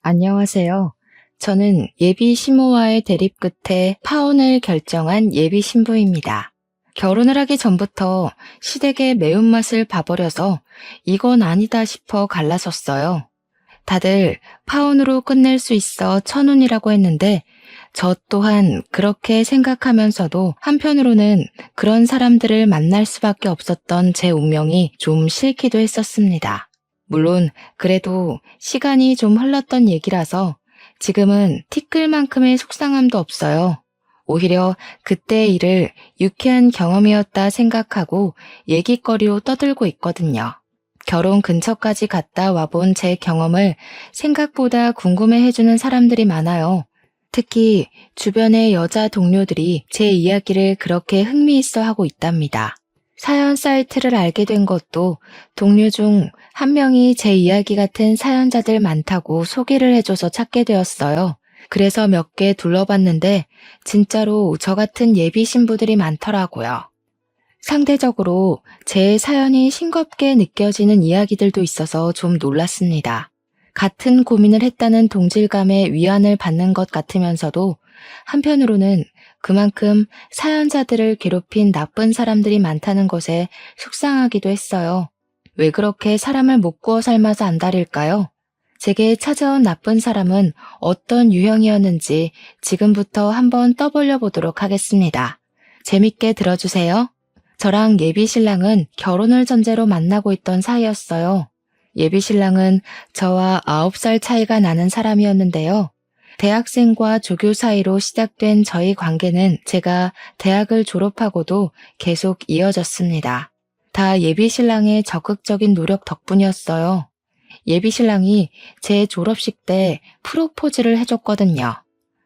안녕하세요. 저는 예비 신부와의 대립 끝에 파혼을 결정한 예비 신부입니다. 결혼을 하기 전부터 시댁의 매운맛을 봐버려서 이건 아니다 싶어 갈라섰어요. 다들 파혼으로 끝낼 수 있어 천운이라고 했는데 저 또한 그렇게 생각하면서도 한편으로는 그런 사람들을 만날 수밖에 없었던 제 운명이 좀 싫기도 했었습니다. 물론 그래도 시간이 좀 흘렀던 얘기라서 지금은 티끌만큼의 속상함도 없어요. 오히려 그때의 일을 유쾌한 경험이었다 생각하고 얘기거리로 떠들고 있거든요. 결혼 근처까지 갔다 와본 제 경험을 생각보다 궁금해해주는 사람들이 많아요. 특히 주변의 여자 동료들이 제 이야기를 그렇게 흥미있어 하고 있답니다. 사연 사이트를 알게 된 것도 동료 중 한 명이 제 이야기 같은 사연자들 많다고 소개를 해줘서 찾게 되었어요. 그래서 몇 개 둘러봤는데 진짜로 저 같은 예비 신부들이 많더라고요. 상대적으로 제 사연이 싱겁게 느껴지는 이야기들도 있어서 좀 놀랐습니다. 같은 고민을 했다는 동질감에 위안을 받는 것 같으면서도 한편으로는 그만큼 사연자들을 괴롭힌 나쁜 사람들이 많다는 것에 속상하기도 했어요. 왜 그렇게 사람을 못 구워 삶아서 안달일까요? 제게 찾아온 나쁜 사람은 어떤 유형이었는지 지금부터 한번 떠벌려 보도록 하겠습니다. 재밌게 들어주세요. 저랑 예비 신랑은 결혼을 전제로 만나고 있던 사이였어요. 예비 신랑은 저와 9살 차이가 나는 사람이었는데요. 대학생과 조교 사이로 시작된 저희 관계는 제가 대학을 졸업하고도 계속 이어졌습니다. 다 예비 신랑의 적극적인 노력 덕분이었어요. 예비 신랑이 제 졸업식 때 프로포즈를 해줬거든요.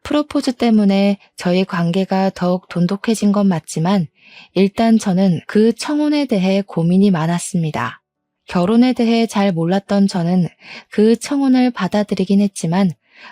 프로포즈 때문에 저희 관계가 더욱 돈독해진 건 맞지만 일단 저는 그 청혼에 대해 고민이 많았습니다. 결혼에 대해 잘 몰랐던 저는 그 청혼을 받아들이긴 했지만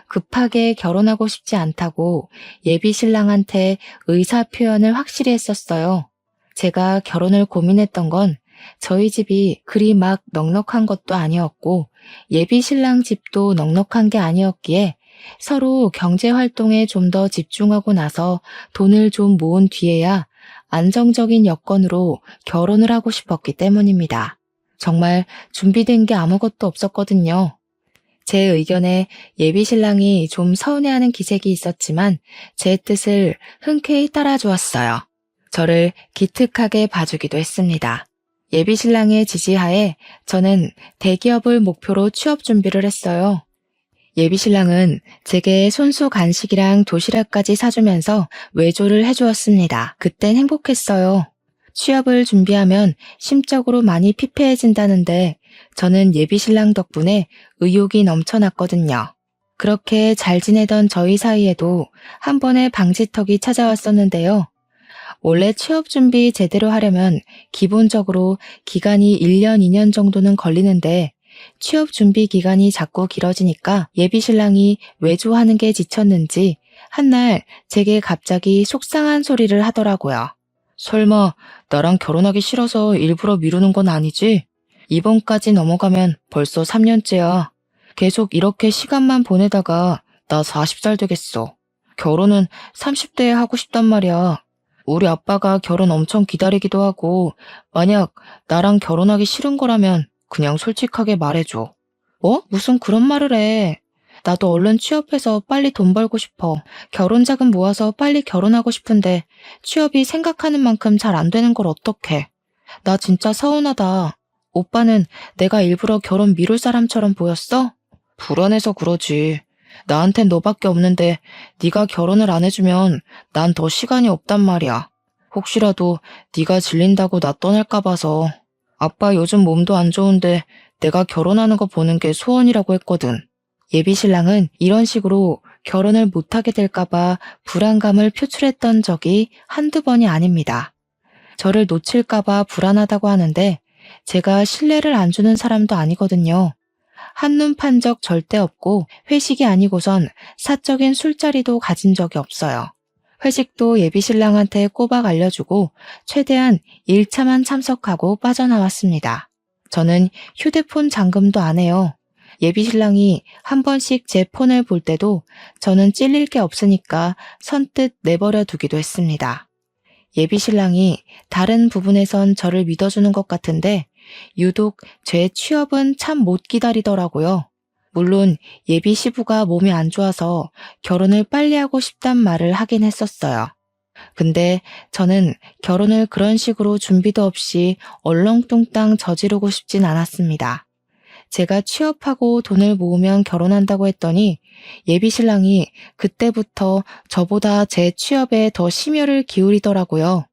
급하게 결혼하고 싶지 않다고 예비 신랑한테 의사 표현을 확실히 했었어요. 제가 결혼을 고민했던 건 저희 집이 그리 막 넉넉한 것도 아니었고 예비 신랑 집도 넉넉한 게 아니었기에 서로 경제 활동에 좀 더 집중하고 나서 돈을 좀 모은 뒤에야 안정적인 여건으로 결혼을 하고 싶었기 때문입니다. 정말 준비된 게 아무것도 없었거든요. 제 의견에 예비 신랑이 좀 서운해하는 기색이 있었지만 제 뜻을 흔쾌히 따라주었어요. 저를 기특하게 봐주기도 했습니다. 예비 신랑의 지지하에 저는 대기업을 목표로 취업 준비를 했어요. 예비 신랑은 제게 손수 간식이랑 도시락까지 사주면서 외조를 해주었습니다. 그땐 행복했어요. 취업을 준비하면 심적으로 많이 피폐해진다는데 저는 예비 신랑 덕분에 의욕이 넘쳐났거든요. 그렇게 잘 지내던 저희 사이에도 한 번의 방지턱이 찾아왔었는데요. 원래 취업 준비 제대로 하려면 기본적으로 기간이 1년, 2년 정도는 걸리는데 취업 준비 기간이 자꾸 길어지니까 예비 신랑이 외조하는 게 지쳤는지 한날 제게 갑자기 속상한 소리를 하더라고요. 설마 나랑 결혼하기 싫어서 일부러 미루는 건 아니지? 이번까지 넘어가면 벌써 3년째야. 계속 이렇게 시간만 보내다가 나 40살 되겠어. 결혼은 30대에 하고 싶단 말이야. 우리 아빠가 결혼 엄청 기다리기도 하고 만약 나랑 결혼하기 싫은 거라면 그냥 솔직하게 말해줘. 뭐? 무슨 그런 말을 해. 나도 얼른 취업해서 빨리 돈 벌고 싶어. 결혼 자금 모아서 빨리 결혼하고 싶은데 취업이 생각하는 만큼 잘 안 되는 걸 어떡해. 나 진짜 서운하다. 오빠는 내가 일부러 결혼 미룰 사람처럼 보였어? 불안해서 그러지. 나한텐 너밖에 없는데 네가 결혼을 안 해주면 난 더 시간이 없단 말이야. 혹시라도 네가 질린다고 나 떠날까 봐서. 아빠 요즘 몸도 안 좋은데 내가 결혼하는 거 보는 게 소원이라고 했거든. 예비 신랑은 이런 식으로 결혼을 못하게 될까 봐 불안감을 표출했던 적이 한두 번이 아닙니다. 저를 놓칠까 봐 불안하다고 하는데 제가 신뢰를 안 주는 사람도 아니거든요. 한눈 판 적 절대 없고 회식이 아니고선 사적인 술자리도 가진 적이 없어요. 회식도 예비 신랑한테 꼬박 알려주고 최대한 1차만 참석하고 빠져나왔습니다. 저는 휴대폰 잠금도 안 해요. 예비 신랑이 한 번씩 제 폰을 볼 때도 저는 찔릴 게 없으니까 선뜻 내버려 두기도 했습니다. 예비 신랑이 다른 부분에선 저를 믿어주는 것 같은데 유독 제 취업은 참 못 기다리더라고요. 물론 예비 시부가 몸이 안 좋아서 결혼을 빨리 하고 싶단 말을 하긴 했었어요. 근데 저는 결혼을 그런 식으로 준비도 없이 얼렁뚱땅 저지르고 싶진 않았습니다. 제가 취업하고 돈을 모으면 결혼한다고 했더니 예비 신랑이 그때부터 저보다 제 취업에 더 심혈을 기울이더라고요.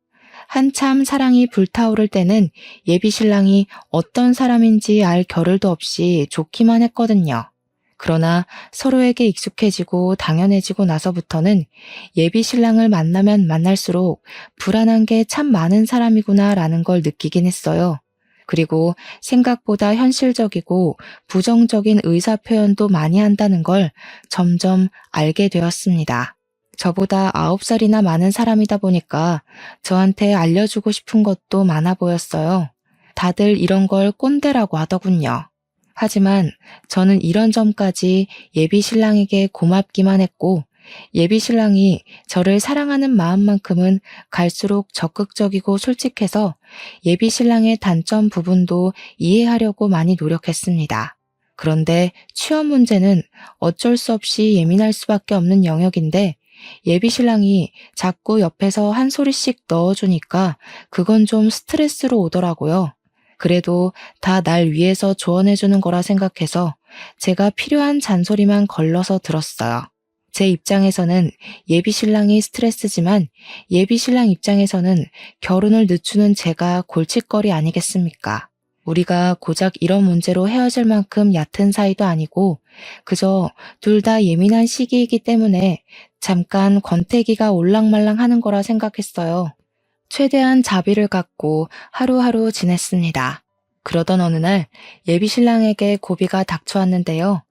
한참 사랑이 불타오를 때는 예비 신랑이 어떤 사람인지 알 겨를도 없이 좋기만 했거든요. 그러나 서로에게 익숙해지고 당연해지고 나서부터는 예비 신랑을 만나면 만날수록 불안한 게 참 많은 사람이구나라는 걸 느끼긴 했어요. 그리고 생각보다 현실적이고 부정적인 의사 표현도 많이 한다는 걸 점점 알게 되었습니다. 저보다 9살이나 많은 사람이다 보니까 저한테 알려주고 싶은 것도 많아 보였어요. 다들 이런 걸 꼰대라고 하더군요. 하지만 저는 이런 점까지 예비 신랑에게 고맙기만 했고 예비 신랑이 저를 사랑하는 마음만큼은 갈수록 적극적이고 솔직해서 예비 신랑의 단점 부분도 이해하려고 많이 노력했습니다. 그런데 취업 문제는 어쩔 수 없이 예민할 수밖에 없는 영역인데 예비 신랑이 자꾸 옆에서 한 소리씩 넣어주니까 그건 좀 스트레스로 오더라고요. 그래도 다 날 위해서 조언해주는 거라 생각해서 제가 필요한 잔소리만 걸러서 들었어요. 제 입장에서는 예비 신랑이 스트레스지만 예비 신랑 입장에서는 결혼을 늦추는 제가 골칫거리 아니겠습니까? 우리가 고작 이런 문제로 헤어질 만큼 얕은 사이도 아니고 그저 둘 다 예민한 시기이기 때문에 잠깐 권태기가 올랑말랑 하는 거라 생각했어요. 최대한 자비를 갖고 하루하루 지냈습니다. 그러던 어느 날 예비 신랑에게 고비가 닥쳐왔는데요.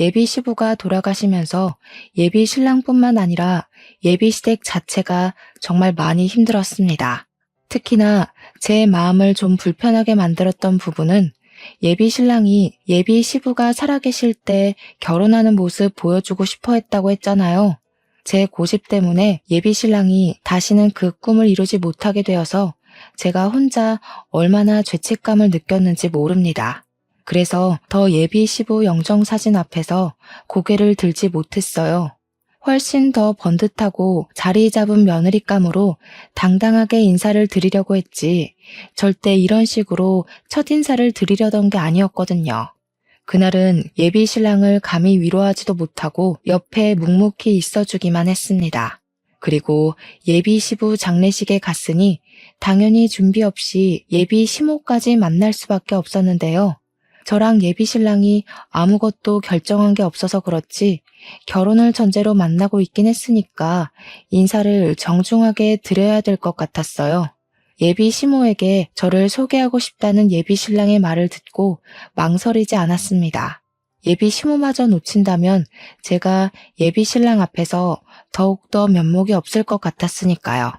예비 시부가 돌아가시면서 예비 신랑뿐만 아니라 예비 시댁 자체가 정말 많이 힘들었습니다. 특히나 제 마음을 좀 불편하게 만들었던 부분은 예비 신랑이 예비 시부가 살아계실 때 결혼하는 모습 보여주고 싶어 했다고 했잖아요. 제 고집 때문에 예비 신랑이 다시는 그 꿈을 이루지 못하게 되어서 제가 혼자 얼마나 죄책감을 느꼈는지 모릅니다. 그래서 더 예비 시부 영정사진 앞에서 고개를 들지 못했어요. 훨씬 더 번듯하고 자리 잡은 며느리감으로 당당하게 인사를 드리려고 했지 절대 이런 식으로 첫인사를 드리려던 게 아니었거든요. 그날은 예비 신랑을 감히 위로하지도 못하고 옆에 묵묵히 있어주기만 했습니다. 그리고 예비 시부 장례식에 갔으니 당연히 준비 없이 예비 시모까지 만날 수밖에 없었는데요. 저랑 예비 신랑이 아무것도 결정한 게 없어서 그렇지 결혼을 전제로 만나고 있긴 했으니까 인사를 정중하게 드려야 될 것 같았어요. 예비 시모에게 저를 소개하고 싶다는 예비 신랑의 말을 듣고 망설이지 않았습니다. 예비 시모마저 놓친다면 제가 예비 신랑 앞에서 더욱더 면목이 없을 것 같았으니까요.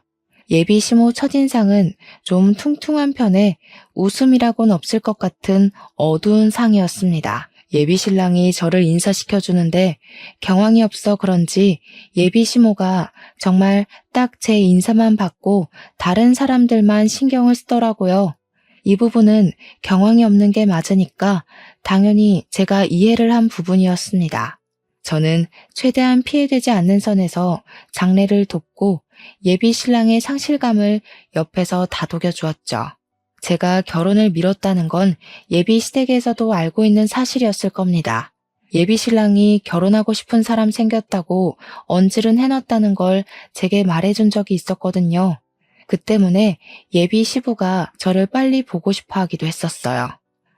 예비 시모 첫인상은 좀 퉁퉁한 편에 웃음이라고는 없을 것 같은 어두운 상이었습니다. 예비 신랑이 저를 인사시켜주는데 경황이 없어 그런지 예비 시모가 정말 딱 제 인사만 받고 다른 사람들만 신경을 쓰더라고요. 이 부분은 경황이 없는 게 맞으니까 당연히 제가 이해를 한 부분이었습니다. 저는 최대한 피해되지 않는 선에서 장례를 돕고 예비 신랑의 상실감을 옆에서 다독여 주었죠. 제가 결혼을 미뤘다는 건 예비 시댁에서도 알고 있는 사실이었을 겁니다. 예비 신랑이 결혼하고 싶은 사람 생겼다고 언질은 해놨다는 걸 제게 말해준 적이 있었거든요. 그 때문에 예비 시부가 저를 빨리 보고 싶어 하기도 했었어요.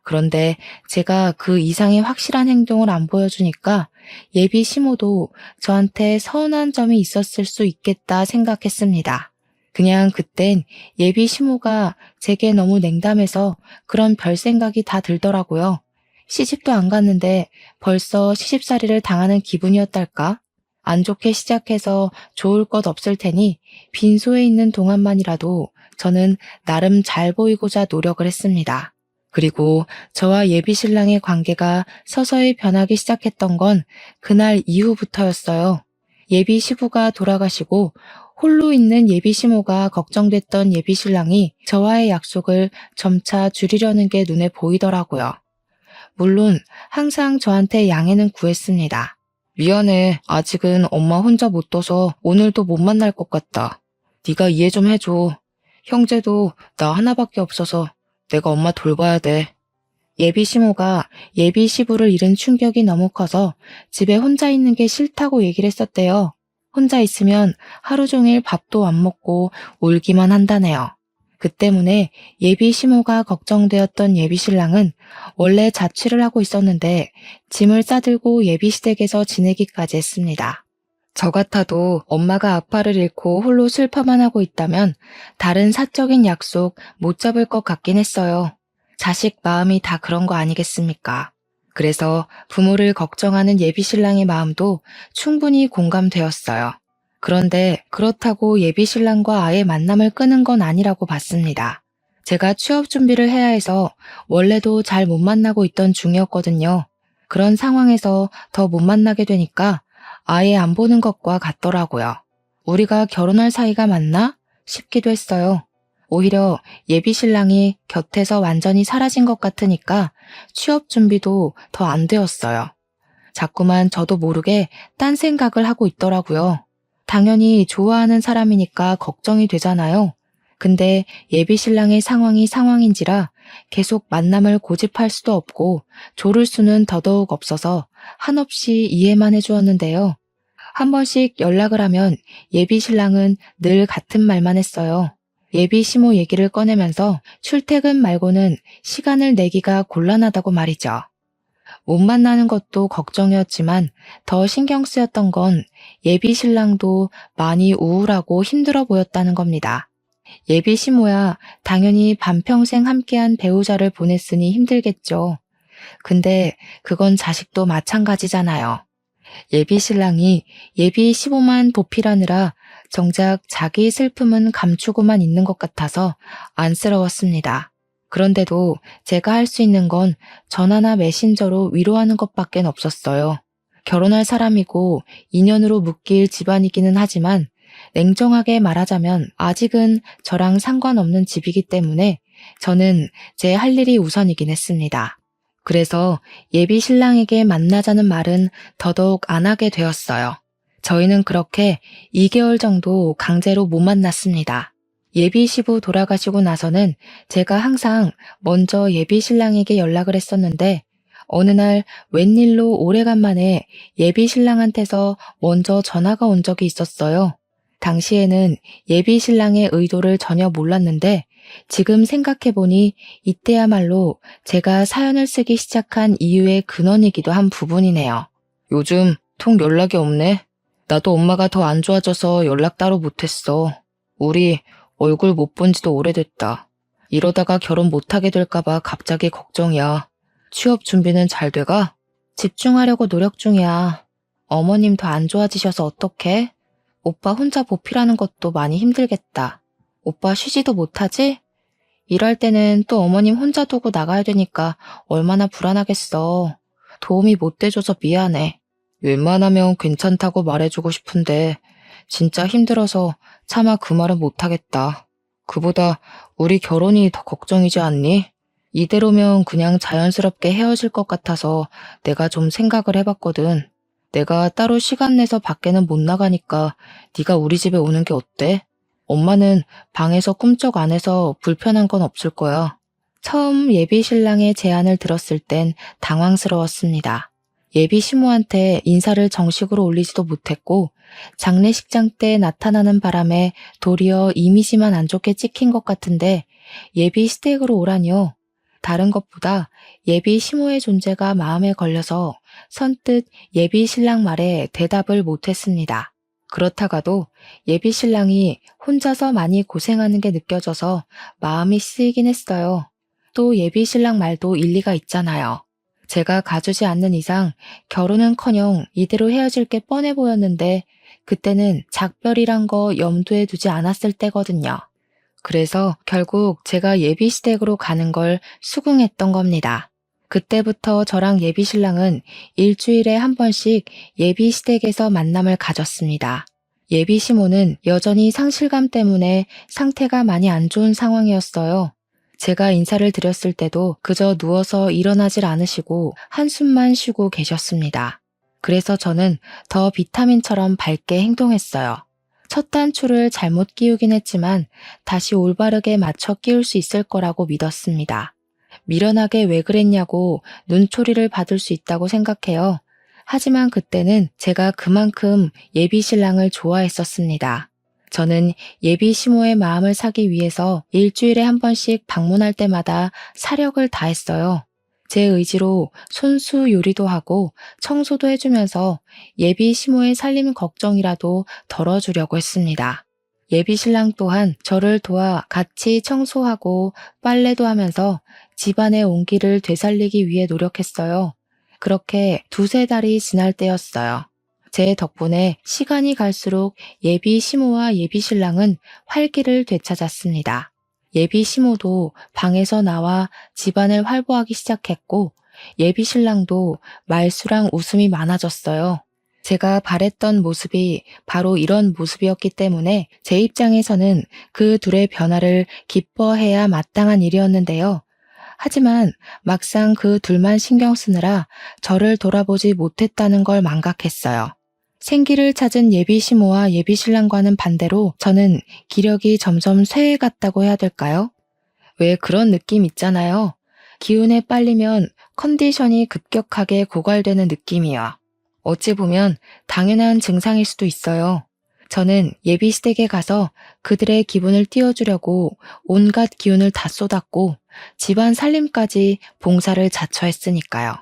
그런데 제가 그 이상의 확실한 행동을 안 보여주니까 예비 시모도 저한테 서운한 점이 있었을 수 있겠다 생각했습니다. 그냥 그땐 예비 시모가 제게 너무 냉담해서 그런 별 생각이 다 들더라고요. 시집도 안 갔는데 벌써 시집살이를 당하는 기분이었달까? 안 좋게 시작해서 좋을 것 없을 테니 빈소에 있는 동안만이라도 저는 나름 잘 보이고자 노력을 했습니다. 그리고 저와 예비 신랑의 관계가 서서히 변하기 시작했던 건 그날 이후부터였어요. 예비 시부가 돌아가시고 홀로 있는 예비 시모가 걱정됐던 예비 신랑이 저와의 약속을 점차 줄이려는 게 눈에 보이더라고요. 물론 항상 저한테 양해는 구했습니다. 미안해. 아직은 엄마 혼자 못 둬서 오늘도 못 만날 것 같다. 네가 이해 좀 해줘. 형제도 나 하나밖에 없어서 내가 엄마 돌봐야 돼. 예비 시모가 예비 시부를 잃은 충격이 너무 커서 집에 혼자 있는 게 싫다고 얘기를 했었대요. 혼자 있으면 하루 종일 밥도 안 먹고 울기만 한다네요. 그 때문에 예비 시모가 걱정되었던 예비 신랑은 원래 자취를 하고 있었는데 짐을 싸들고 예비 시댁에서 지내기까지 했습니다. 저 같아도 엄마가 아빠를 잃고 홀로 슬퍼만 하고 있다면 다른 사적인 약속 못 잡을 것 같긴 했어요. 자식 마음이 다 그런 거 아니겠습니까? 그래서 부모를 걱정하는 예비 신랑의 마음도 충분히 공감되었어요. 그런데 그렇다고 예비 신랑과 아예 만남을 끊은 건 아니라고 봤습니다. 제가 취업 준비를 해야 해서 원래도 잘 못 만나고 있던 중이었거든요. 그런 상황에서 더 못 만나게 되니까 아예 안 보는 것과 같더라고요. 우리가 결혼할 사이가 맞나 싶기도 했어요. 오히려 예비 신랑이 곁에서 완전히 사라진 것 같으니까 취업 준비도 더 안 되었어요. 자꾸만 저도 모르게 딴 생각을 하고 있더라고요. 당연히 좋아하는 사람이니까 걱정이 되잖아요. 근데 예비 신랑의 상황이 상황인지라 계속 만남을 고집할 수도 없고 조를 수는 더더욱 없어서 한없이 이해만 해주었는데요. 한 번씩 연락을 하면 예비 신랑은 늘 같은 말만 했어요. 예비 시모 얘기를 꺼내면서 출퇴근 말고는 시간을 내기가 곤란하다고 말이죠. 못 만나는 것도 걱정이었지만 더 신경 쓰였던 건 예비 신랑도 많이 우울하고 힘들어 보였다는 겁니다. 예비 시모야 당연히 반평생 함께한 배우자를 보냈으니 힘들겠죠. 근데 그건 자식도 마찬가지잖아요. 예비 신랑이 예비 시모만 보필하느라 정작 자기 슬픔은 감추고만 있는 것 같아서 안쓰러웠습니다. 그런데도 제가 할 수 있는 건 전화나 메신저로 위로하는 것밖에 없었어요. 결혼할 사람이고 인연으로 묶일 집안이기는 하지만 냉정하게 말하자면 아직은 저랑 상관없는 집이기 때문에 저는 제 할 일이 우선이긴 했습니다. 그래서 예비 신랑에게 만나자는 말은 더더욱 안 하게 되었어요. 저희는 그렇게 2개월 정도 강제로 못 만났습니다. 예비 시부 돌아가시고 나서는 제가 항상 먼저 예비 신랑에게 연락을 했었는데 어느 날 웬일로 오래간만에 예비 신랑한테서 먼저 전화가 온 적이 있었어요. 당시에는 예비 신랑의 의도를 전혀 몰랐는데 지금 생각해보니 이때야말로 제가 사연을 쓰기 시작한 이유의 근원이기도 한 부분이네요. 요즘 통 연락이 없네. 나도 엄마가 더 안 좋아져서 연락 따로 못했어. 우리 얼굴 못 본 지도 오래됐다. 이러다가 결혼 못하게 될까봐 갑자기 걱정이야. 취업 준비는 잘 돼가? 집중하려고 노력 중이야. 어머님 더 안 좋아지셔서 어떡해? 오빠 혼자 보필하는 것도 많이 힘들겠다. 오빠 쉬지도 못하지? 일할 때는 또 어머님 혼자 두고 나가야 되니까 얼마나 불안하겠어. 도움이 못 돼줘서 미안해. 웬만하면 괜찮다고 말해주고 싶은데 진짜 힘들어서 차마 그 말은 못하겠다. 그보다 우리 결혼이 더 걱정이지 않니? 이대로면 그냥 자연스럽게 헤어질 것 같아서 내가 좀 생각을 해봤거든. 내가 따로 시간 내서 밖에는 못 나가니까 네가 우리 집에 오는 게 어때? 엄마는 방에서 꿈쩍 안 해서 불편한 건 없을 거야. 처음 예비 신랑의 제안을 들었을 땐 당황스러웠습니다. 예비 시모한테 인사를 정식으로 올리지도 못했고 장례식장 때 나타나는 바람에 도리어 이미지만 안 좋게 찍힌 것 같은데 예비 시댁으로 오라니요. 다른 것보다 예비 시모의 존재가 마음에 걸려서 선뜻 예비 신랑 말에 대답을 못했습니다. 그렇다가도 예비 신랑이 혼자서 많이 고생하는 게 느껴져서 마음이 쓰이긴 했어요. 또 예비 신랑 말도 일리가 있잖아요. 제가 가주지 않는 이상 결혼은커녕 이대로 헤어질 게 뻔해 보였는데 그때는 작별이란 거 염두에 두지 않았을 때거든요. 그래서 결국 제가 예비 시댁으로 가는 걸 수긍했던 겁니다. 그때부터 저랑 예비 신랑은 일주일에 한 번씩 예비 시댁에서 만남을 가졌습니다. 예비 시모는 여전히 상실감 때문에 상태가 많이 안 좋은 상황이었어요. 제가 인사를 드렸을 때도 그저 누워서 일어나질 않으시고 한숨만 쉬고 계셨습니다. 그래서 저는 더 비타민처럼 밝게 행동했어요. 첫 단추를 잘못 끼우긴 했지만 다시 올바르게 맞춰 끼울 수 있을 거라고 믿었습니다. 미련하게 왜 그랬냐고 눈초리를 받을 수 있다고 생각해요. 하지만 그때는 제가 그만큼 예비 신랑을 좋아했었습니다. 저는 예비 시모의 마음을 사기 위해서 일주일에 한 번씩 방문할 때마다 사력을 다했어요. 제 의지로 손수 요리도 하고 청소도 해주면서 예비 시모의 살림 걱정이라도 덜어주려고 했습니다. 예비 신랑 또한 저를 도와 같이 청소하고 빨래도 하면서 집안의 온기를 되살리기 위해 노력했어요. 그렇게 두세 달이 지날 때였어요. 제 덕분에 시간이 갈수록 예비 시모와 예비 신랑은 활기를 되찾았습니다. 예비 시모도 방에서 나와 집안을 활보하기 시작했고 예비 신랑도 말수랑 웃음이 많아졌어요. 제가 바랬던 모습이 바로 이런 모습이었기 때문에 제 입장에서는 그 둘의 변화를 기뻐해야 마땅한 일이었는데요. 하지만 막상 그 둘만 신경 쓰느라 저를 돌아보지 못했다는 걸 망각했어요. 생기를 찾은 예비 시모와 예비 신랑과는 반대로 저는 기력이 점점 쇠해갔다고 해야 될까요? 왜 그런 느낌 있잖아요. 기운에 빨리면 컨디션이 급격하게 고갈되는 느낌이야. 어찌 보면 당연한 증상일 수도 있어요. 저는 예비 시댁에 가서 그들의 기분을 띄워주려고 온갖 기운을 다 쏟았고 집안 살림까지 봉사를 자처했으니까요.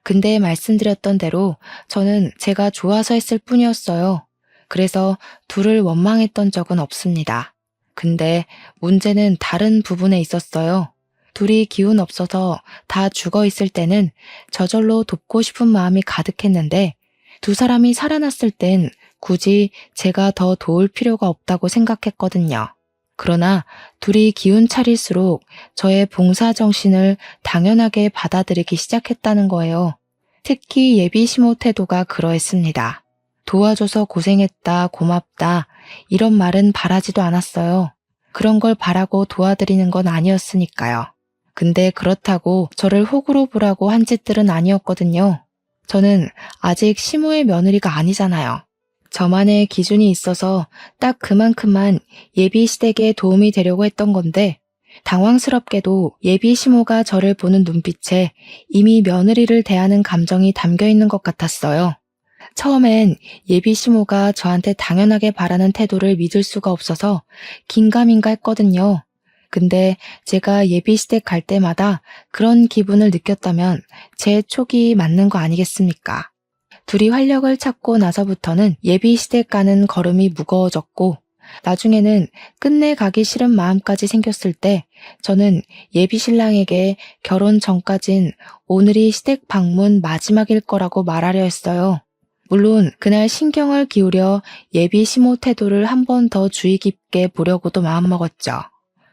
근데 말씀드렸던 대로 저는 제가 좋아서 했을 뿐이었어요. 그래서 둘을 원망했던 적은 없습니다. 근데 문제는 다른 부분에 있었어요. 둘이 기운 없어서 다 죽어 있을 때는 저절로 돕고 싶은 마음이 가득했는데 두 사람이 살아났을 땐 굳이 제가 더 도울 필요가 없다고 생각했거든요. 그러나 둘이 기운 차릴수록 저의 봉사 정신을 당연하게 받아들이기 시작했다는 거예요. 특히 예비 시모 태도가 그러했습니다. 도와줘서 고생했다, 고맙다 이런 말은 바라지도 않았어요. 그런 걸 바라고 도와드리는 건 아니었으니까요. 근데 그렇다고 저를 호구로 보라고 한 짓들은 아니었거든요. 저는 아직 시모의 며느리가 아니잖아요. 저만의 기준이 있어서 딱 그만큼만 예비 시댁에 도움이 되려고 했던 건데 당황스럽게도 예비 시모가 저를 보는 눈빛에 이미 며느리를 대하는 감정이 담겨 있는 것 같았어요. 처음엔 예비 시모가 저한테 당연하게 바라는 태도를 믿을 수가 없어서 긴가민가 했거든요. 근데 제가 예비 시댁 갈 때마다 그런 기분을 느꼈다면 제 촉이 맞는 거 아니겠습니까? 둘이 활력을 찾고 나서부터는 예비 시댁 가는 걸음이 무거워졌고 나중에는 끝내 가기 싫은 마음까지 생겼을 때 저는 예비 신랑에게 결혼 전까진 오늘이 시댁 방문 마지막일 거라고 말하려 했어요. 물론 그날 신경을 기울여 예비 시모 태도를 한 번 더 주의 깊게 보려고도 마음먹었죠.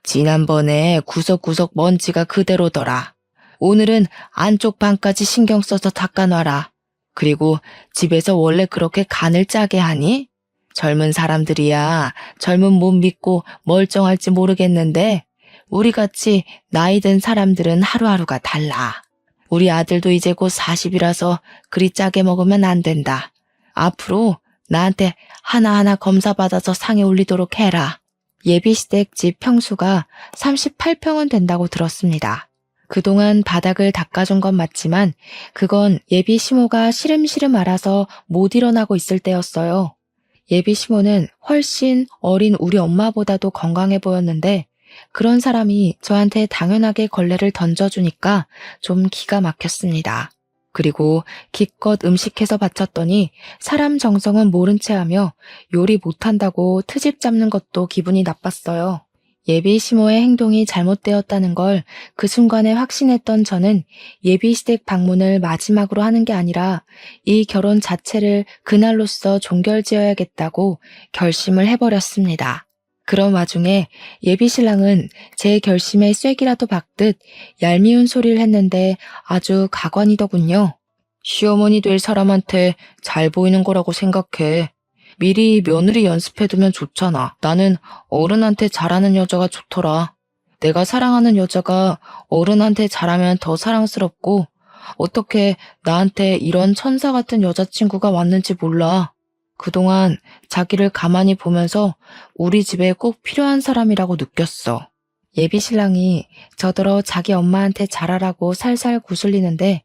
지난번에 구석구석 먼지가 그대로더라. 오늘은 안쪽 방까지 신경 써서 닦아놔라. 그리고 집에서 원래 그렇게 간을 짜게 하니? 젊은 사람들이야 젊은 몸 믿고 멀쩡할지 모르겠는데 우리같이 나이 든 사람들은 하루하루가 달라. 우리 아들도 이제 곧 40이라서 그리 짜게 먹으면 안 된다. 앞으로 나한테 하나하나 검사받아서 상에 올리도록 해라. 예비시댁 집 평수가 38평은 된다고 들었습니다. 그동안 바닥을 닦아준 건 맞지만 그건 예비 시모가 시름시름 앓아서 못 일어나고 있을 때였어요. 예비 시모는 훨씬 어린 우리 엄마보다도 건강해 보였는데 그런 사람이 저한테 당연하게 걸레를 던져주니까 좀 기가 막혔습니다. 그리고 기껏 음식해서 바쳤더니 사람 정성은 모른 채 하며 요리 못한다고 트집 잡는 것도 기분이 나빴어요. 예비 시모의 행동이 잘못되었다는 걸 그 순간에 확신했던 저는 예비 시댁 방문을 마지막으로 하는 게 아니라 이 결혼 자체를 그날로써 종결지어야겠다고 결심을 해버렸습니다. 그런 와중에 예비 신랑은 제 결심에 쐐기라도 박듯 얄미운 소리를 했는데 아주 가관이더군요. 시어머니 될 사람한테 잘 보이는 거라고 생각해. 미리 며느리 연습해두면 좋잖아. 나는 어른한테 잘하는 여자가 좋더라. 내가 사랑하는 여자가 어른한테 잘하면 더 사랑스럽고 어떻게 나한테 이런 천사 같은 여자친구가 왔는지 몰라. 그동안 자기를 가만히 보면서 우리 집에 꼭 필요한 사람이라고 느꼈어. 예비 신랑이 저더러 자기 엄마한테 잘하라고 살살 구슬리는데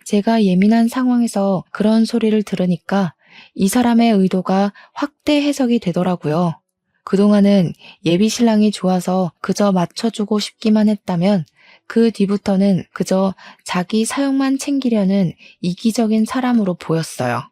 제가 예민한 상황에서 그런 소리를 들으니까 이 사람의 의도가 확대 해석이 되더라고요. 그동안은 예비 신랑이 좋아서 그저 맞춰주고 싶기만 했다면 그 뒤부터는 그저 자기 사용만 챙기려는 이기적인 사람으로 보였어요.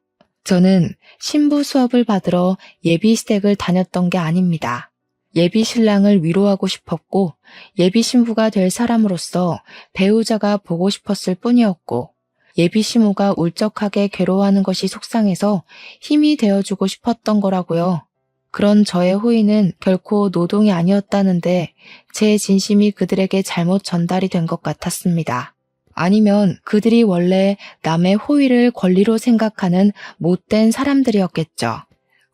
저는 신부 수업을 받으러 예비 시댁을 다녔던 게 아닙니다. 예비 신랑을 위로하고 싶었고 예비 신부가 될 사람으로서 배우자가 보고 싶었을 뿐이었고 예비 시모가 울적하게 괴로워하는 것이 속상해서 힘이 되어주고 싶었던 거라고요. 그런 저의 호의는 결코 노동이 아니었다는데 제 진심이 그들에게 잘못 전달이 된 것 같았습니다. 아니면 그들이 원래 남의 호의를 권리로 생각하는 못된 사람들이었겠죠.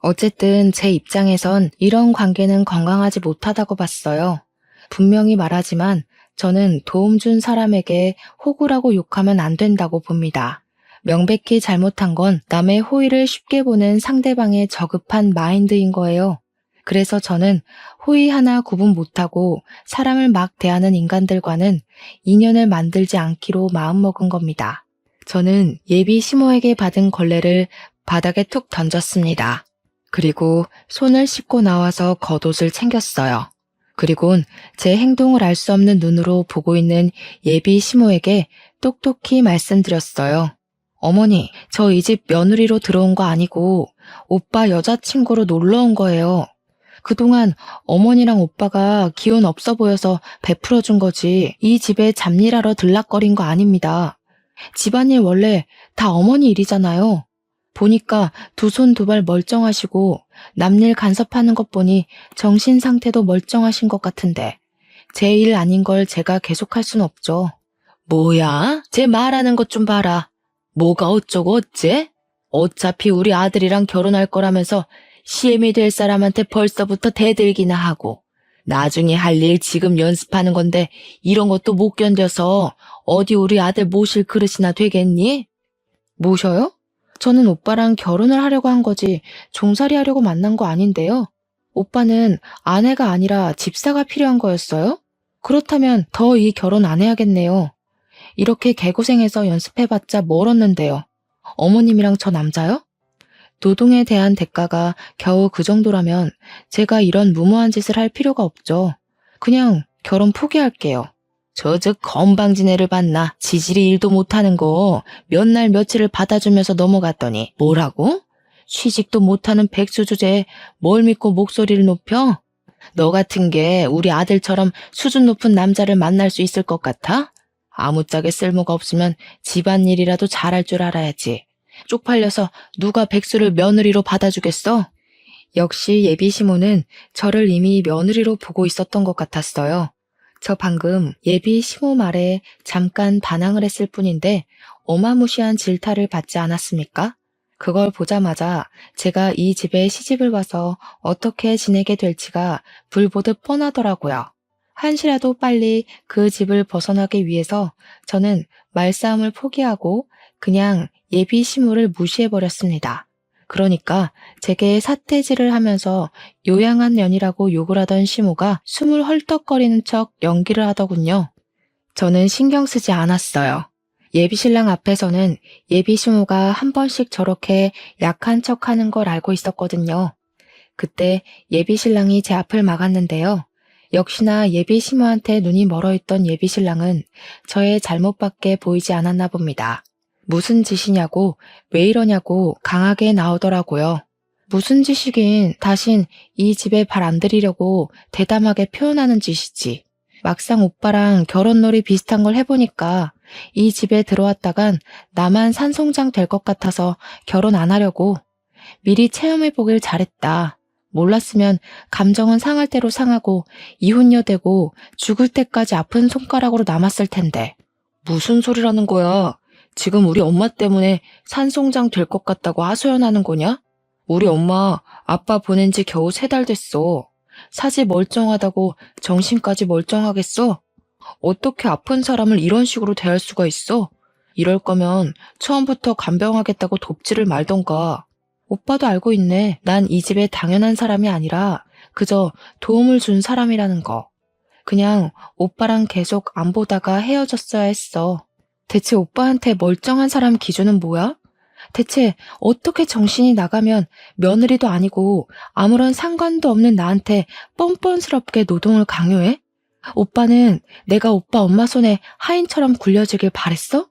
어쨌든 제 입장에선 이런 관계는 건강하지 못하다고 봤어요. 분명히 말하지만 저는 도움 준 사람에게 호구라고 욕하면 안 된다고 봅니다. 명백히 잘못한 건 남의 호의를 쉽게 보는 상대방의 저급한 마인드인 거예요. 그래서 저는 호의 하나 구분 못하고 사람을 막 대하는 인간들과는 인연을 만들지 않기로 마음먹은 겁니다. 저는 예비 시모에게 받은 걸레를 바닥에 툭 던졌습니다. 그리고 손을 씻고 나와서 겉옷을 챙겼어요. 그리곤 제 행동을 알 수 없는 눈으로 보고 있는 예비 시모에게 똑똑히 말씀드렸어요. 어머니, 저 이 집 며느리로 들어온 거 아니고 오빠 여자친구로 놀러 온 거예요. 그동안 어머니랑 오빠가 기운 없어 보여서 베풀어 준 거지 이 집에 잡일하러 들락거린 거 아닙니다. 집안일 원래 다 어머니 일이잖아요. 보니까 두 손 두 발 멀쩡하시고 남일 간섭하는 것 보니 정신 상태도 멀쩡하신 것 같은데 제 일 아닌 걸 제가 계속할 순 없죠. 뭐야? 제 말하는 것 좀 봐라. 뭐가 어쩌고 어째? 어차피 우리 아들이랑 결혼할 거라면서 시엠이 될 사람한테 벌써부터 대들기나 하고 나중에 할 일 지금 연습하는 건데 이런 것도 못 견뎌서 어디 우리 아들 모실 그릇이나 되겠니? 모셔요? 저는 오빠랑 결혼을 하려고 한 거지 종살이 하려고 만난 거 아닌데요. 오빠는 아내가 아니라 집사가 필요한 거였어요? 그렇다면 더 이 결혼 안 해야겠네요. 이렇게 개고생해서 연습해봤자 뭘 얻는데요. 어머님이랑 저 남자요? 노동에 대한 대가가 겨우 그 정도라면 제가 이런 무모한 짓을 할 필요가 없죠. 그냥 결혼 포기할게요. 저 건방진 애를 봤나? 지질이 일도 못하는 거 몇 날 며칠을 받아주면서 넘어갔더니 뭐라고? 취직도 못하는 백수 주제에 뭘 믿고 목소리를 높여? 너 같은 게 우리 아들처럼 수준 높은 남자를 만날 수 있을 것 같아? 아무짝에 쓸모가 없으면 집안일이라도 잘할 줄 알아야지. 쪽팔려서 누가 백수를 며느리로 받아주겠어? 역시 예비 시모는 저를 이미 며느리로 보고 있었던 것 같았어요. 저 방금 예비 시모 말에 잠깐 반항을 했을 뿐인데 어마무시한 질타를 받지 않았습니까? 그걸 보자마자 제가 이 집에 시집을 와서 어떻게 지내게 될지가 불보듯 뻔하더라고요. 한시라도 빨리 그 집을 벗어나기 위해서 저는 말싸움을 포기하고 그냥 예비 시모를 무시해버렸습니다. 그러니까 제게 사태질을 하면서 요양한 년이라고 욕을 하던 시모가 숨을 헐떡거리는 척 연기를 하더군요. 저는 신경 쓰지 않았어요. 예비 신랑 앞에서는 예비 시모가 한 번씩 저렇게 약한 척 하는 걸 알고 있었거든요. 그때 예비 신랑이 제 앞을 막았는데요. 역시나 예비 시모한테 눈이 멀어있던 예비 신랑은 저의 잘못밖에 보이지 않았나 봅니다. 무슨 짓이냐고, 왜 이러냐고 강하게 나오더라고요. 무슨 짓이긴 다신 이 집에 발 안 들이려고 대담하게 표현하는 짓이지. 막상 오빠랑 결혼놀이 비슷한 걸 해보니까 이 집에 들어왔다간 나만 산송장 될 것 같아서 결혼 안 하려고. 미리 체험해보길 잘했다. 몰랐으면 감정은 상할 대로 상하고 이혼녀 되고 죽을 때까지 아픈 손가락으로 남았을 텐데. 무슨 소리라는 거야? 지금 우리 엄마 때문에 산송장 될 것 같다고 하소연하는 거냐? 우리 엄마, 아빠 보낸 지 겨우 3달 됐어. 사지 멀쩡하다고 정신까지 멀쩡하겠어? 어떻게 아픈 사람을 이런 식으로 대할 수가 있어? 이럴 거면 처음부터 간병하겠다고 돕지를 말던가. 오빠도 알고 있네. 난 이 집에 당연한 사람이 아니라 그저 도움을 준 사람이라는 거. 그냥 오빠랑 계속 안 보다가 헤어졌어야 했어. 대체 오빠한테 멀쩡한 사람 기준은 뭐야? 대체 어떻게 정신이 나가면 며느리도 아니고 아무런 상관도 없는 나한테 뻔뻔스럽게 노동을 강요해? 오빠는 내가 오빠 엄마 손에 하인처럼 굴려지길 바랬어?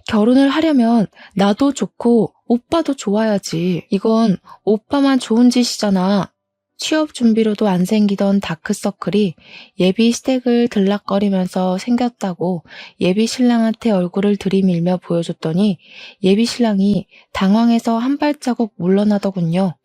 결혼을 하려면 나도 좋고 오빠도 좋아야지. 이건 오빠만 좋은 짓이잖아. 취업 준비로도 안 생기던 다크서클이 예비 시댁을 들락거리면서 생겼다고 예비 신랑한테 얼굴을 들이밀며 보여줬더니 예비 신랑이 당황해서 한 발자국 물러나더군요.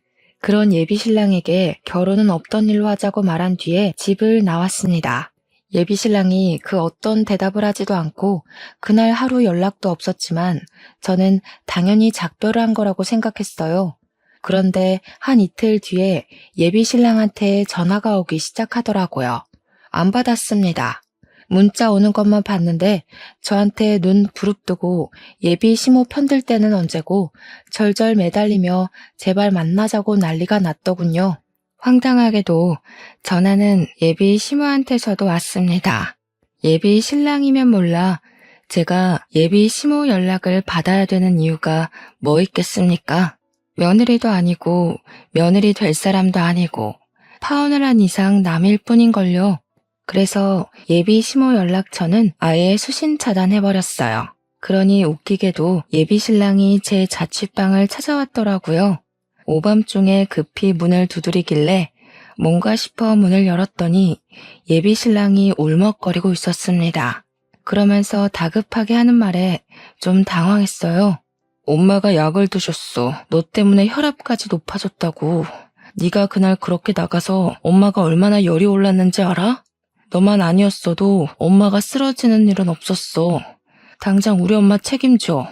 그런 예비 신랑에게 결혼은 없던 일로 하자고 말한 뒤에 집을 나왔습니다. 예비 신랑이 그 어떤 대답을 하지도 않고 그날 하루 연락도 없었지만 저는 당연히 작별을 한 거라고 생각했어요. 그런데 한 이틀 뒤에 예비 신랑한테 전화가 오기 시작하더라고요. 안 받았습니다. 문자 오는 것만 봤는데 저한테 눈 부릅뜨고 예비 시모 편들 때는 언제고 절절 매달리며 제발 만나자고 난리가 났더군요. 황당하게도 전화는 예비 시모한테서도 왔습니다. 예비 신랑이면 몰라 제가 예비 시모 연락을 받아야 되는 이유가 뭐 있겠습니까? 며느리도 아니고 며느리 될 사람도 아니고 파혼을 한 이상 남일 뿐인걸요. 그래서 예비 시모 연락처는 아예 수신 차단해버렸어요. 그러니 웃기게도 예비 신랑이 제 자취방을 찾아왔더라고요. 오밤중에 급히 문을 두드리길래 뭔가 싶어 문을 열었더니 예비 신랑이 울먹거리고 있었습니다. 그러면서 다급하게 하는 말에 좀 당황했어요. 엄마가 약을 드셨어. 너 때문에 혈압까지 높아졌다고. 네가 그날 그렇게 나가서 엄마가 얼마나 열이 올랐는지 알아? 너만 아니었어도 엄마가 쓰러지는 일은 없었어. 당장 우리 엄마 책임져.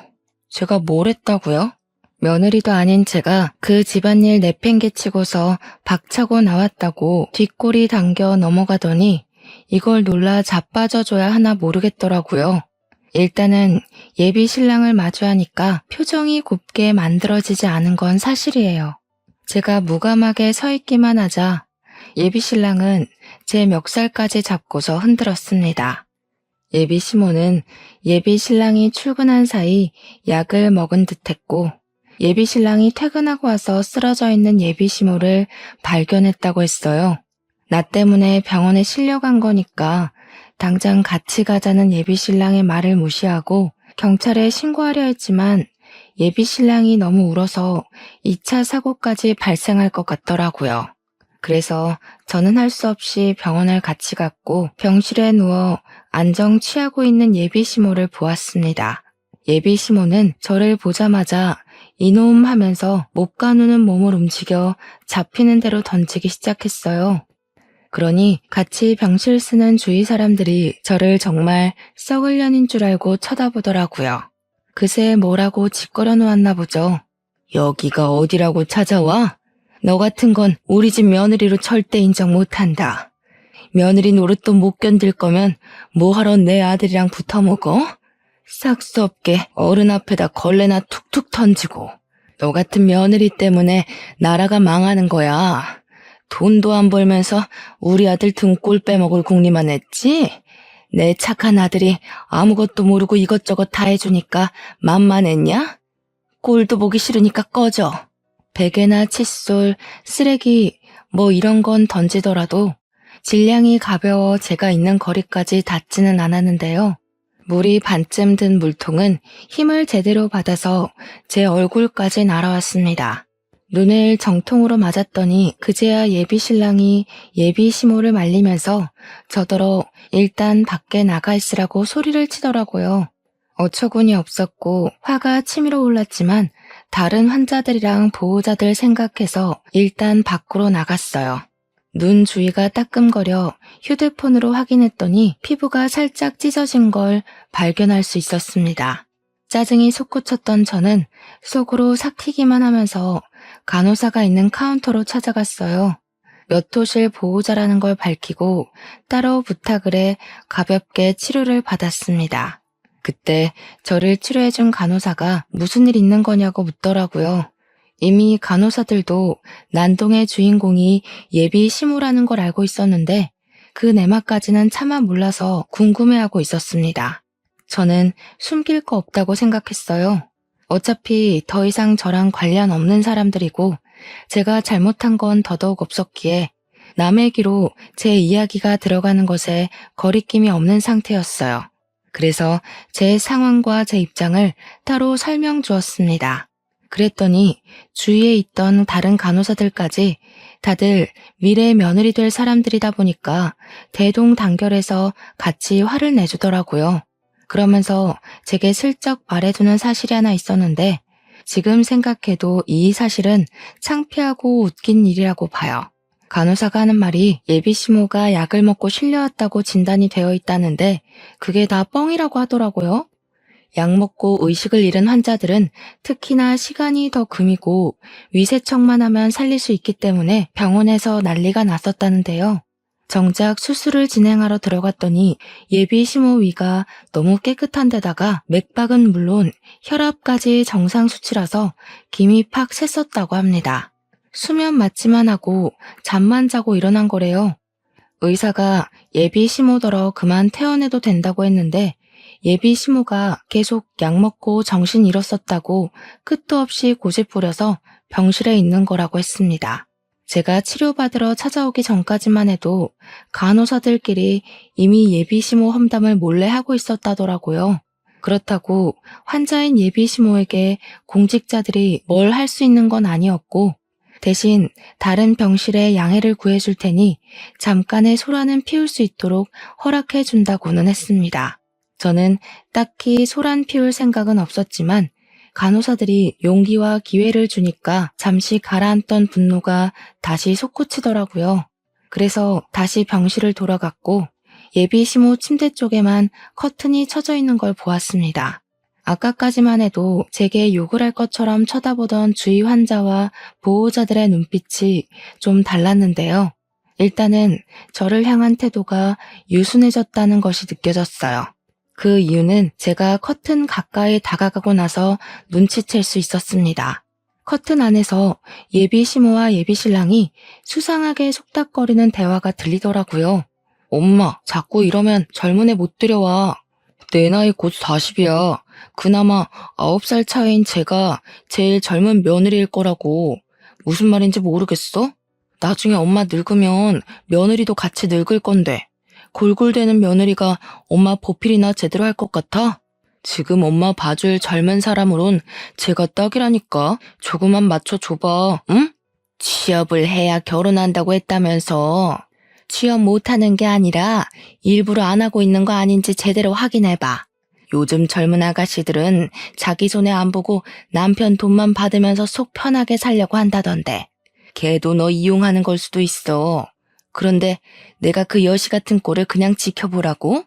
제가 뭘 했다고요? 며느리도 아닌 제가 그 집안일 내팽개치고서 박차고 나왔다고 뒷골이 당겨 넘어가더니 이걸 놀라 자빠져줘야 하나 모르겠더라고요. 일단은 예비 신랑을 마주하니까 표정이 곱게 만들어지지 않은 건 사실이에요. 제가 무감하게 서 있기만 하자 예비 신랑은 제 멱살까지 잡고서 흔들었습니다. 예비 시모는 예비 신랑이 출근한 사이 약을 먹은 듯했고 예비 신랑이 퇴근하고 와서 쓰러져 있는 예비 시모를 발견했다고 했어요. 나 때문에 병원에 실려간 거니까 당장 같이 가자는 예비 신랑의 말을 무시하고 경찰에 신고하려 했지만 예비 신랑이 너무 울어서 2차 사고까지 발생할 것 같더라고요. 그래서 저는 할 수 없이 병원을 같이 갔고 병실에 누워 안정 취하고 있는 예비 시모를 보았습니다. 예비 시모는 저를 보자마자 이놈 하면서 못 가누는 몸을 움직여 잡히는 대로 던지기 시작했어요. 그러니 같이 병실 쓰는 주위 사람들이 저를 정말 썩을 년인 줄 알고 쳐다보더라고요. 그새 뭐라고 짓거려 놓았나 보죠. 여기가 어디라고 찾아와? 너 같은 건 우리 집 며느리로 절대 인정 못한다. 며느리 노릇도 못 견딜 거면 뭐하러 내 아들이랑 붙어먹어? 싹수 없게 어른 앞에다 걸레나 툭툭 던지고 너 같은 며느리 때문에 나라가 망하는 거야. 돈도 안 벌면서 우리 아들 등골 빼먹을 궁리만 했지? 내 착한 아들이 아무것도 모르고 이것저것 다 해주니까 만만했냐? 꼴도 보기 싫으니까 꺼져. 베개나 칫솔, 쓰레기 뭐 이런 건 던지더라도 질량이 가벼워 제가 있는 거리까지 닿지는 않았는데요. 물이 반쯤 든 물통은 힘을 제대로 받아서 제 얼굴까지 날아왔습니다. 눈을 정통으로 맞았더니 그제야 예비 신랑이 예비 시모를 말리면서 저더러 일단 밖에 나가 있으라고 소리를 치더라고요. 어처구니 없었고 화가 치밀어 올랐지만 다른 환자들이랑 보호자들 생각해서 일단 밖으로 나갔어요. 눈 주위가 따끔거려 휴대폰으로 확인했더니 피부가 살짝 찢어진 걸 발견할 수 있었습니다. 짜증이 솟구쳤던 저는 속으로 삭히기만 하면서 간호사가 있는 카운터로 찾아갔어요. 몇 호실 보호자라는 걸 밝히고 따로 부탁을 해 가볍게 치료를 받았습니다. 그때 저를 치료해준 간호사가 무슨 일 있는 거냐고 묻더라고요. 이미 간호사들도 난동의 주인공이 예비 시모라는 걸 알고 있었는데 그 내막까지는 차마 몰라서 궁금해하고 있었습니다. 저는 숨길 거 없다고 생각했어요. 어차피 더 이상 저랑 관련 없는 사람들이고 제가 잘못한 건 더더욱 없었기에 남의 귀로 제 이야기가 들어가는 것에 거리낌이 없는 상태였어요. 그래서 제 상황과 제 입장을 따로 설명 주었습니다. 그랬더니 주위에 있던 다른 간호사들까지 다들 미래 며느리 될 사람들이다 보니까 대동단결해서 같이 화를 내주더라고요. 그러면서 제게 슬쩍 말해주는 사실이 하나 있었는데 지금 생각해도 이 사실은 창피하고 웃긴 일이라고 봐요. 간호사가 하는 말이 예비시모가 약을 먹고 실려왔다고 진단이 되어 있다는데 그게 다 뻥이라고 하더라고요. 약 먹고 의식을 잃은 환자들은 특히나 시간이 더 금이고 위세척만 하면 살릴 수 있기 때문에 병원에서 난리가 났었다는데요. 정작 수술을 진행하러 들어갔더니 예비 시모 위가 너무 깨끗한 데다가 맥박은 물론 혈압까지 정상 수치라서 김이 팍 샜었다고 합니다. 수면 마취만 하고 잠만 자고 일어난 거래요. 의사가 예비 시모더러 그만 퇴원해도 된다고 했는데 예비 시모가 계속 약 먹고 정신 잃었었다고 끝도 없이 고집 부려서 병실에 있는 거라고 했습니다. 제가 치료받으러 찾아오기 전까지만 해도 간호사들끼리 이미 예비 시모 험담을 몰래 하고 있었다더라고요. 그렇다고 환자인 예비 시모에게 공직자들이 뭘 할 수 있는 건 아니었고 대신 다른 병실에 양해를 구해줄 테니 잠깐의 소란은 피울 수 있도록 허락해 준다고는 했습니다. 저는 딱히 소란 피울 생각은 없었지만 간호사들이 용기와 기회를 주니까 잠시 가라앉던 분노가 다시 솟구치더라고요. 그래서 다시 병실을 돌아갔고 예비 시모 침대 쪽에만 커튼이 쳐져 있는 걸 보았습니다. 아까까지만 해도 제게 욕을 할 것처럼 쳐다보던 주위 환자와 보호자들의 눈빛이 좀 달랐는데요. 일단은 저를 향한 태도가 유순해졌다는 것이 느껴졌어요. 그 이유는 제가 커튼 가까이 다가가고 나서 눈치챌 수 있었습니다. 커튼 안에서 예비 시모와 예비 신랑이 수상하게 속닥거리는 대화가 들리더라고요. 엄마, 자꾸 이러면 젊은 애 못 들여와. 내 나이 곧 40이야. 그나마 9살 차이인 제가 제일 젊은 며느리일 거라고. 무슨 말인지 모르겠어? 나중에 엄마 늙으면 며느리도 같이 늙을 건데. 골골대는 며느리가 엄마 보필이나 제대로 할 것 같아? 지금 엄마 봐줄 젊은 사람으론 제가 딱이라니까. 조금만 맞춰줘봐, 응? 취업을 해야 결혼한다고 했다면서. 취업 못하는 게 아니라 일부러 안 하고 있는 거 아닌지 제대로 확인해봐. 요즘 젊은 아가씨들은 자기 손에 안 보고 남편 돈만 받으면서 속 편하게 살려고 한다던데. 걔도 너 이용하는 걸 수도 있어. 그런데 내가 그 여시 같은 꼴을 그냥 지켜보라고?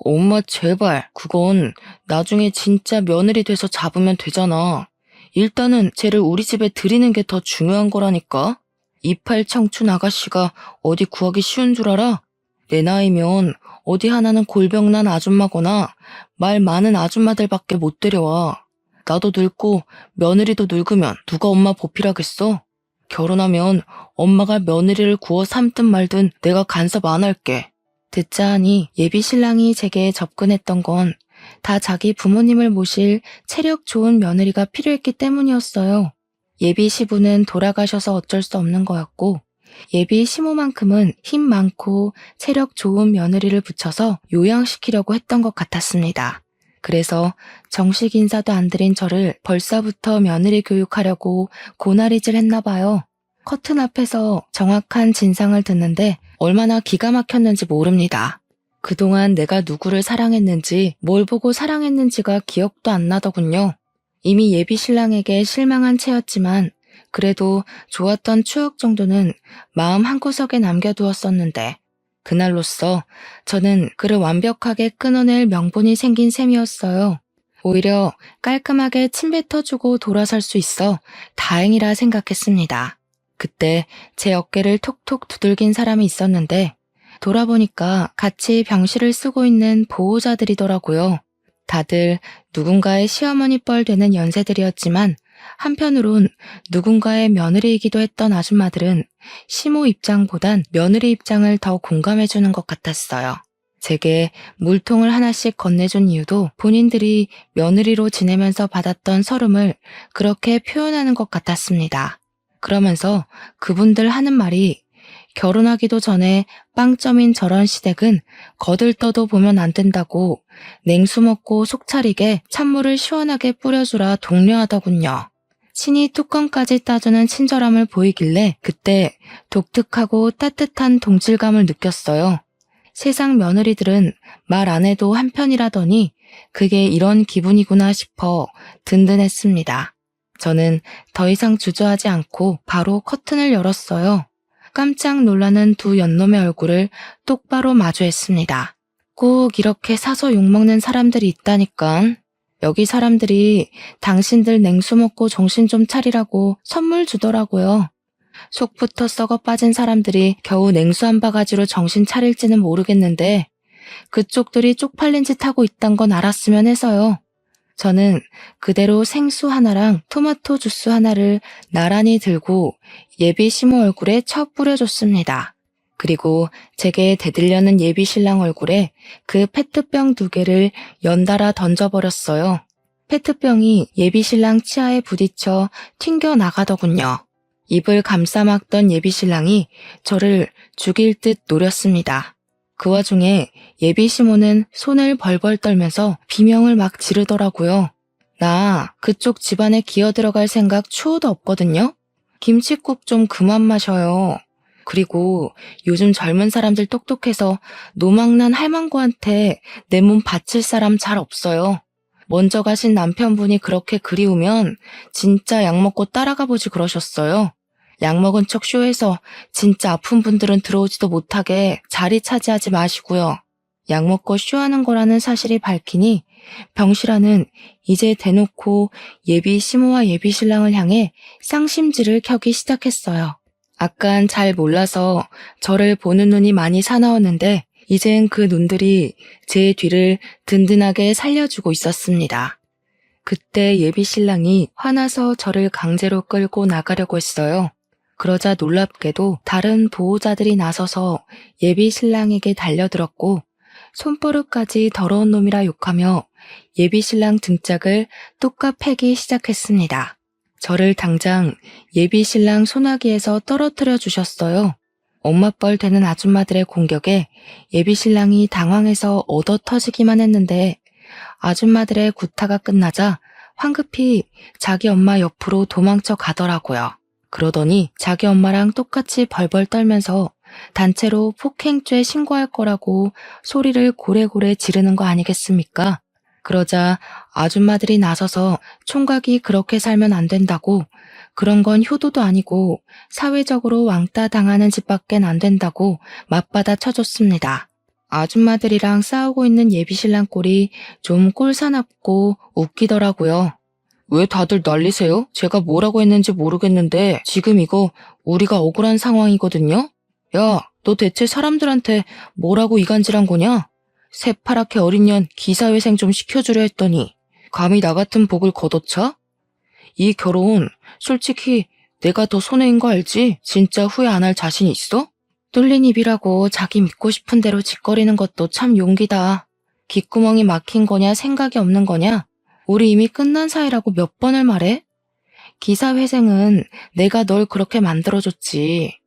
엄마 제발, 그건 나중에 진짜 며느리 돼서 잡으면 되잖아. 일단은 쟤를 우리 집에 들이는 게 더 중요한 거라니까. 이팔 청춘 아가씨가 어디 구하기 쉬운 줄 알아? 내 나이면 어디 하나는 골병난 아줌마거나 말 많은 아줌마들밖에 못 데려와. 나도 늙고 며느리도 늙으면 누가 엄마 보필하겠어? 결혼하면 엄마가 며느리를 구워 삼든 말든 내가 간섭 안 할게. 듣자 하니 예비 신랑이 제게 접근했던 건 다 자기 부모님을 모실 체력 좋은 며느리가 필요했기 때문이었어요. 예비 시부는 돌아가셔서 어쩔 수 없는 거였고 예비 시모만큼은 힘 많고 체력 좋은 며느리를 붙여서 요양시키려고 했던 것 같았습니다. 그래서 정식 인사도 안 드린 저를 벌써부터 며느리 교육하려고 고나리질 했나 봐요. 커튼 앞에서 정확한 진상을 듣는데 얼마나 기가 막혔는지 모릅니다. 그동안 내가 누구를 사랑했는지 뭘 보고 사랑했는지가 기억도 안 나더군요. 이미 예비 신랑에게 실망한 채였지만 그래도 좋았던 추억 정도는 마음 한구석에 남겨두었었는데 그날로써 저는 그를 완벽하게 끊어낼 명분이 생긴 셈이었어요. 오히려 깔끔하게 침 뱉어주고 돌아설 수 있어 다행이라 생각했습니다. 그때 제 어깨를 톡톡 두들긴 사람이 있었는데 돌아보니까 같이 병실을 쓰고 있는 보호자들이더라고요. 다들 누군가의 시어머니 뻘 되는 연세들이었지만 한편으론 누군가의 며느리이기도 했던 아줌마들은 시모 입장보단 며느리 입장을 더 공감해주는 것 같았어요. 제게 물통을 하나씩 건네준 이유도 본인들이 며느리로 지내면서 받았던 서름을 그렇게 표현하는 것 같았습니다. 그러면서 그분들 하는 말이 결혼하기도 전에 빵점인 저런 시댁은 거들떠도 보면 안 된다고 냉수 먹고 속 차리게 찬물을 시원하게 뿌려주라 독려하더군요. 친히 뚜껑까지 따주는 친절함을 보이길래 그때 독특하고 따뜻한 동질감을 느꼈어요. 세상 며느리들은 말 안 해도 한편이라더니 그게 이런 기분이구나 싶어 든든했습니다. 저는 더 이상 주저하지 않고 바로 커튼을 열었어요. 깜짝 놀라는 두 연놈의 얼굴을 똑바로 마주했습니다. 꼭 이렇게 사서 욕먹는 사람들이 있다니깐. 여기 사람들이 당신들 냉수 먹고 정신 좀 차리라고 선물 주더라고요. 속부터 썩어 빠진 사람들이 겨우 냉수 한 바가지로 정신 차릴지는 모르겠는데 그쪽들이 쪽팔린 짓 하고 있단 건 알았으면 해서요. 저는 그대로 생수 하나랑 토마토 주스 하나를 나란히 들고 예비 시모 얼굴에 쳐 뿌려줬습니다. 그리고 제게 대들려는 예비 신랑 얼굴에 그 페트병 2개를 연달아 던져버렸어요. 페트병이 예비 신랑 치아에 부딪혀 튕겨나가더군요. 입을 감싸막던 예비 신랑이 저를 죽일 듯 노렸습니다. 그 와중에 예비 시모는 손을 벌벌 떨면서 비명을 막 지르더라고요. 나 그쪽 집안에 기어들어갈 생각 추호도 없거든요. 김칫국 좀 그만 마셔요. 그리고 요즘 젊은 사람들 똑똑해서 노망난 할망구한테 내 몸 바칠 사람 잘 없어요. 먼저 가신 남편분이 그렇게 그리우면 진짜 약 먹고 따라가 보지 그러셨어요. 약 먹은 척 쇼해서 진짜 아픈 분들은 들어오지도 못하게 자리 차지하지 마시고요. 약 먹고 쇼하는 거라는 사실이 밝히니 병실안은 이제 대놓고 예비 시모와 예비 신랑을 향해 쌍심지를 켜기 시작했어요. 아깐 잘 몰라서 저를 보는 눈이 많이 사나웠는데 이젠 그 눈들이 제 뒤를 든든하게 살려주고 있었습니다. 그때 예비 신랑이 화나서 저를 강제로 끌고 나가려고 했어요. 그러자 놀랍게도 다른 보호자들이 나서서 예비 신랑에게 달려들었고 손버릇까지 더러운 놈이라 욕하며 예비 신랑 등짝을 뚝까 패기 시작했습니다. 저를 당장 예비 신랑 소나기에서 떨어뜨려 주셨어요. 엄마뻘 되는 아줌마들의 공격에 예비 신랑이 당황해서 얻어 터지기만 했는데 아줌마들의 구타가 끝나자 황급히 자기 엄마 옆으로 도망쳐 가더라고요. 그러더니 자기 엄마랑 똑같이 벌벌 떨면서 단체로 폭행죄 신고할 거라고 소리를 고래고래 지르는 거 아니겠습니까? 그러자 아줌마들이 나서서 총각이 그렇게 살면 안 된다고, 그런 건 효도도 아니고 사회적으로 왕따 당하는 집밖엔 안 된다고 맞받아 쳐줬습니다. 아줌마들이랑 싸우고 있는 예비신랑 꼴이 좀 꼴사납고 웃기더라고요. 왜 다들 난리세요? 제가 뭐라고 했는지 모르겠는데 지금 이거 우리가 억울한 상황이거든요? 야, 너 대체 사람들한테 뭐라고 이간질한 거냐? 새파랗게 어린 년 기사회생 좀 시켜주려 했더니 감히 나 같은 복을 걷어차? 이 결혼 솔직히 내가 더 손해인 거 알지? 진짜 후회 안 할 자신 있어? 뚫린 입이라고 자기 믿고 싶은 대로 짓거리는 것도 참 용기다. 귓구멍이 막힌 거냐 생각이 없는 거냐? 우리 이미 끝난 사이라고 몇 번을 말해? 기사회생은 내가 널 그렇게 만들어줬지.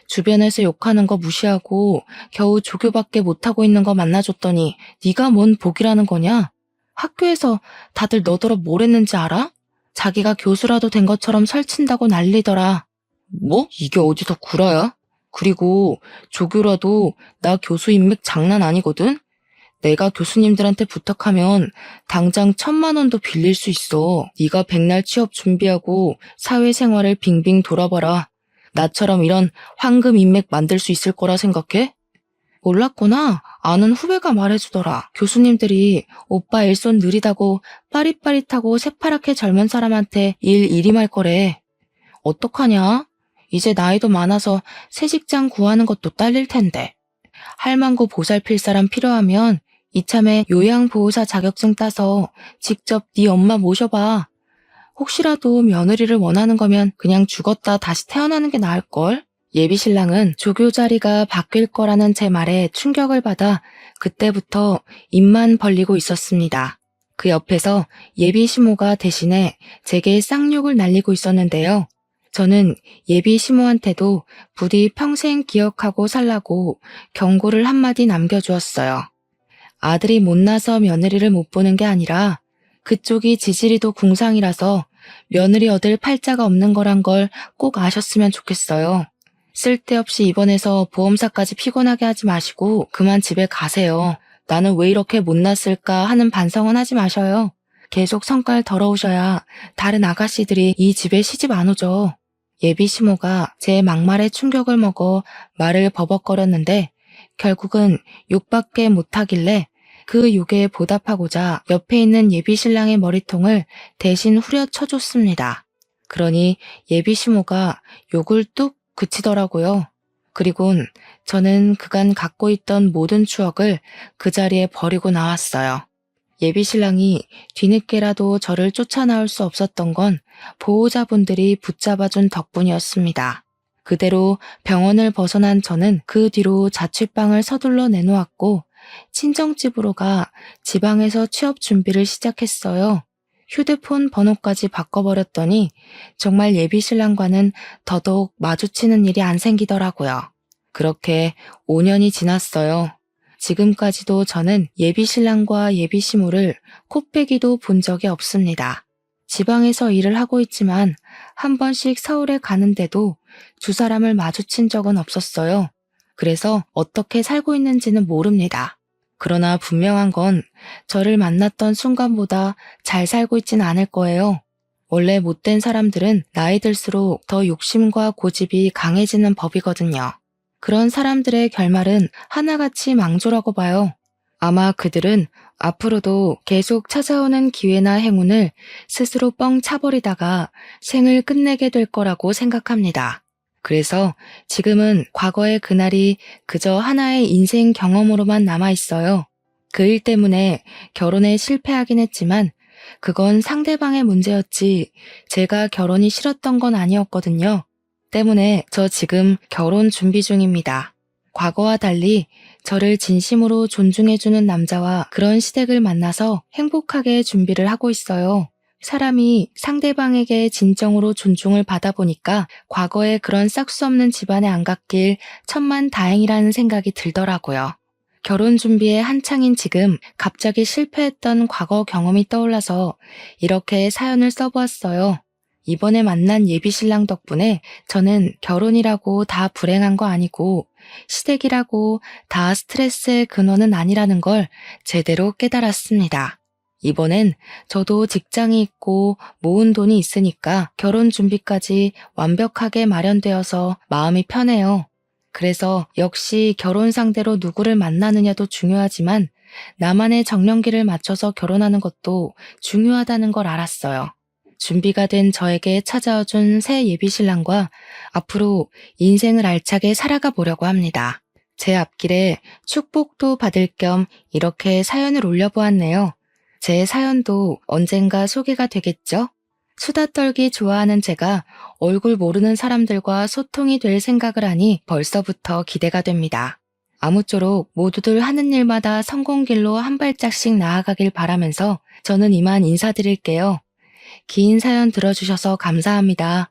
주변에서 욕하는 거 무시하고 겨우 조교밖에 못하고 있는 거 만나줬더니 네가 뭔 복이라는 거냐? 학교에서 다들 너더러 뭘 했는지 알아? 자기가 교수라도 된 것처럼 설친다고 난리더라. 뭐? 이게 어디서 구라야? 그리고 조교라도 나 교수 인맥 장난 아니거든? 내가 교수님들한테 부탁하면 당장 1,000만 원도 빌릴 수 있어. 네가 백날 취업 준비하고 사회생활을 빙빙 돌아봐라. 나처럼 이런 황금 인맥 만들 수 있을 거라 생각해? 몰랐구나. 아는 후배가 말해주더라. 교수님들이 오빠 일손 느리다고 빠릿빠릿하고 새파랗게 젊은 사람한테 일 이임할 거래. 어떡하냐? 이제 나이도 많아서 새 직장 구하는 것도 딸릴 텐데. 할망구 보살필 사람 필요하면 이참에 요양보호사 자격증 따서 직접 네 엄마 모셔봐. 혹시라도 며느리를 원하는 거면 그냥 죽었다 다시 태어나는 게 나을걸? 예비신랑은 조교 자리가 바뀔 거라는 제 말에 충격을 받아 그때부터 입만 벌리고 있었습니다. 그 옆에서 예비시모가 대신에 제게 쌍욕을 날리고 있었는데요. 저는 예비시모한테도 부디 평생 기억하고 살라고 경고를 한마디 남겨주었어요. 아들이 못나서 며느리를 못 보는 게 아니라 그쪽이 지지리도 궁상이라서 며느리 얻을 팔자가 없는 거란 걸 꼭 아셨으면 좋겠어요. 쓸데없이 입원해서 보험사까지 피곤하게 하지 마시고 그만 집에 가세요. 나는 왜 이렇게 못났을까 하는 반성은 하지 마셔요. 계속 성깔 더러우셔야 다른 아가씨들이 이 집에 시집 안 오죠. 예비시모가 제 막말에 충격을 먹어 말을 버벅거렸는데 결국은 욕밖에 못하길래 그 욕에 보답하고자 옆에 있는 예비신랑의 머리통을 대신 후려쳐줬습니다. 그러니 예비시모가 욕을 뚝 그치더라고요. 그리곤 저는 그간 갖고 있던 모든 추억을 그 자리에 버리고 나왔어요. 예비신랑이 뒤늦게라도 저를 쫓아나올 수 없었던 건 보호자분들이 붙잡아준 덕분이었습니다. 그대로 병원을 벗어난 저는 그 뒤로 자취방을 서둘러 내놓았고 친정집으로 가 지방에서 취업 준비를 시작했어요. 휴대폰 번호까지 바꿔버렸더니 정말 예비신랑과는 더더욱 마주치는 일이 안 생기더라고요. 그렇게 5년이 지났어요. 지금까지도 저는 예비신랑과 예비시모를 코빼기도 본 적이 없습니다. 지방에서 일을 하고 있지만 한 번씩 서울에 가는데도 두 사람을 마주친 적은 없었어요. 그래서 어떻게 살고 있는지는 모릅니다. 그러나 분명한 건 저를 만났던 순간보다 잘 살고 있진 않을 거예요. 원래 못된 사람들은 나이 들수록 더 욕심과 고집이 강해지는 법이거든요. 그런 사람들의 결말은 하나같이 망조라고 봐요. 아마 그들은 앞으로도 계속 찾아오는 기회나 행운을 스스로 뻥 차버리다가 생을 끝내게 될 거라고 생각합니다. 그래서 지금은 과거의 그날이 그저 하나의 인생 경험으로만 남아있어요. 그 일 때문에 결혼에 실패하긴 했지만 그건 상대방의 문제였지 제가 결혼이 싫었던 건 아니었거든요. 때문에 저 지금 결혼 준비 중입니다. 과거와 달리 저를 진심으로 존중해주는 남자와 그런 시댁을 만나서 행복하게 준비를 하고 있어요. 사람이 상대방에게 진정으로 존중을 받아보니까 과거에 그런 싹수 없는 집안에 안 갔길 천만 다행이라는 생각이 들더라고요. 결혼 준비에 한창인 지금 갑자기 실패했던 과거 경험이 떠올라서 이렇게 사연을 써보았어요. 이번에 만난 예비신랑 덕분에 저는 결혼이라고 다 불행한 거 아니고 시댁이라고 다 스트레스의 근원은 아니라는 걸 제대로 깨달았습니다. 이번엔 저도 직장이 있고 모은 돈이 있으니까 결혼 준비까지 완벽하게 마련되어서 마음이 편해요. 그래서 역시 결혼 상대로 누구를 만나느냐도 중요하지만 나만의 정년기를 맞춰서 결혼하는 것도 중요하다는 걸 알았어요. 준비가 된 저에게 찾아와준 새 예비신랑과 앞으로 인생을 알차게 살아가 보려고 합니다. 제 앞길에 축복도 받을 겸 이렇게 사연을 올려보았네요. 제 사연도 언젠가 소개가 되겠죠? 수다 떨기 좋아하는 제가 얼굴 모르는 사람들과 소통이 될 생각을 하니 벌써부터 기대가 됩니다. 아무쪼록 모두들 하는 일마다 성공길로 한 발짝씩 나아가길 바라면서 저는 이만 인사드릴게요. 긴 사연 들어주셔서 감사합니다.